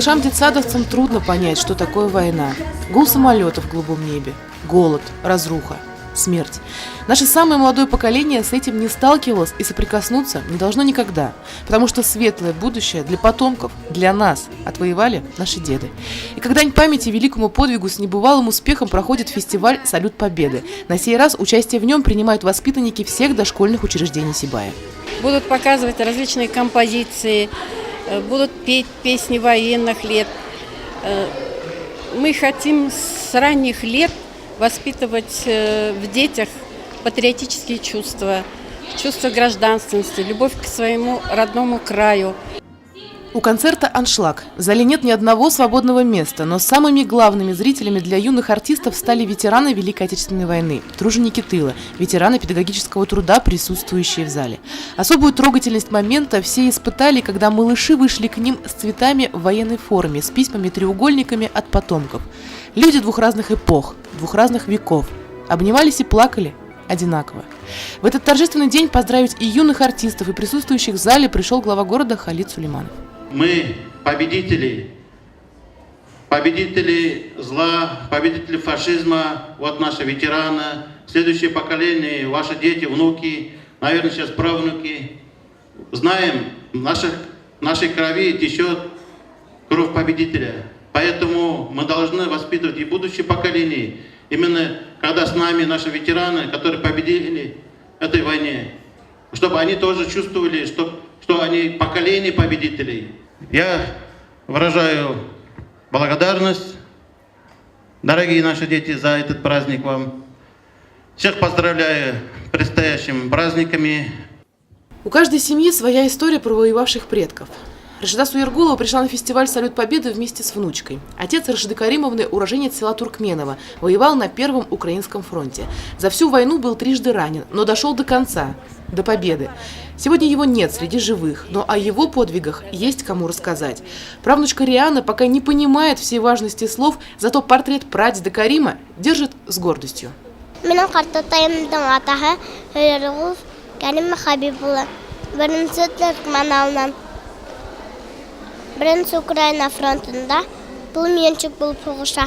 Малышам-детсадовцам трудно понять, что такое война. Гул самолетов в голубом небе, голод, разруха, смерть. Наше самое молодое поколение с этим не сталкивалось и соприкоснуться не должно никогда, потому что светлое будущее для потомков, для нас отвоевали наши деды. И как дань памяти великому подвигу с небывалым успехом проходит фестиваль «Салют Победы». На сей раз участие в нем принимают воспитанники всех дошкольных учреждений Сибая. Будут показывать различные композиции, будут петь песни военных лет. Мы хотим с ранних лет воспитывать в детях патриотические чувства, чувство гражданственности, любовь к своему родному краю. У концерта «Аншлаг». В зале нет ни одного свободного места, но самыми главными зрителями для юных артистов стали ветераны Великой Отечественной войны, труженики тыла, ветераны педагогического труда, присутствующие в зале. Особую трогательность момента все испытали, когда малыши вышли к ним с цветами в военной форме, с письмами-треугольниками от потомков. Люди двух разных эпох, двух разных веков. Обнимались и плакали одинаково. В этот торжественный день поздравить и юных артистов, и присутствующих в зале пришел глава города Халид Сулейманов. Мы победители, победители зла, победители фашизма, вот наши ветераны, следующее поколение, ваши дети, внуки, наверное, сейчас правнуки. Знаем, в нашей крови течет кровь победителя, поэтому мы должны воспитывать и будущее поколение, именно когда с нами наши ветераны, которые победили в этой войне, чтобы они тоже чувствовали, что они поколение победителей. Я выражаю благодарность, дорогие наши дети, за этот праздник вам. Всех поздравляю с предстоящими праздниками. У каждой семьи своя история про воевавших предков. Рашида Суергулова пришла на фестиваль «Салют Победы» вместе с внучкой. Отец Рашиды Каримовны, уроженец села Туркменово, воевал на Первом Украинском фронте. За всю войну был трижды ранен, но дошел до конца, до победы. Сегодня его нет среди живых, но о его подвигах есть кому рассказать. Правнучка Риана пока не понимает всей важности слов, зато портрет прадеда Карима держит с гордостью. Бірінші Украина фронтында пулеметчик болып соғыша.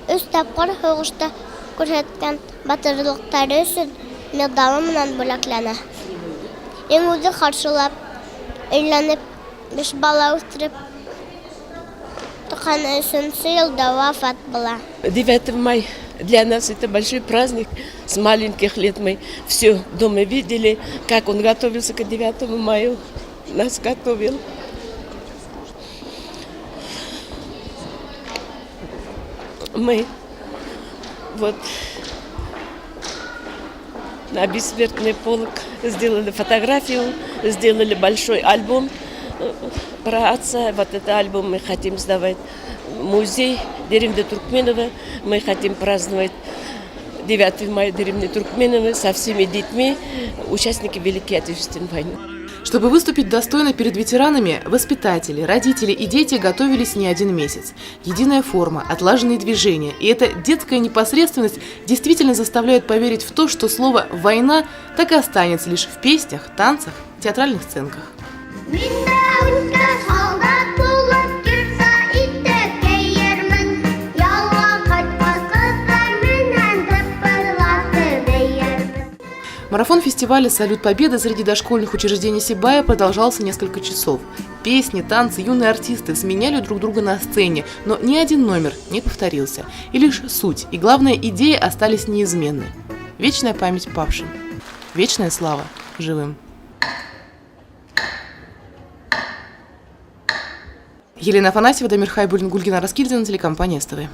Үш тапқыр соғышта көрсеткен батырлықтары үшін медалымен бүләкләнә. Ең өзі қаршылап, үйленіп, 5 бала өстеріп, туған 3-ші елда вафат була. 9 мая для нас это большой праздник. С маленьких лет мы все дома видели, как он готовился к 9 мая. Нас готовил. Мы вот на бессмертный полк сделали фотографию, сделали большой альбом про отца. Вот этот альбом мы хотим сдавать в музей деревни Туркменова. Мы хотим праздновать 9 мая деревни Туркменова со всеми детьми, участники Великой Отечественной войны. Чтобы выступить достойно перед ветеранами, воспитатели, родители и дети готовились не один месяц. Единая форма, отлаженные движения и эта детская непосредственность действительно заставляют поверить в то, что слово «война» так и останется лишь в песнях, танцах, театральных сценках. Марафон фестиваля «Салют Победы» среди дошкольных учреждений Сибая продолжался несколько часов. Песни, танцы, юные артисты сменяли друг друга на сцене, но ни один номер не повторился. И лишь суть и главная идея остались неизменны. Вечная память павшим. Вечная слава живым. Елена Афанасьева, Дамир Хайбуллин, Гульгина Раскильдина, телекомпания СТВ.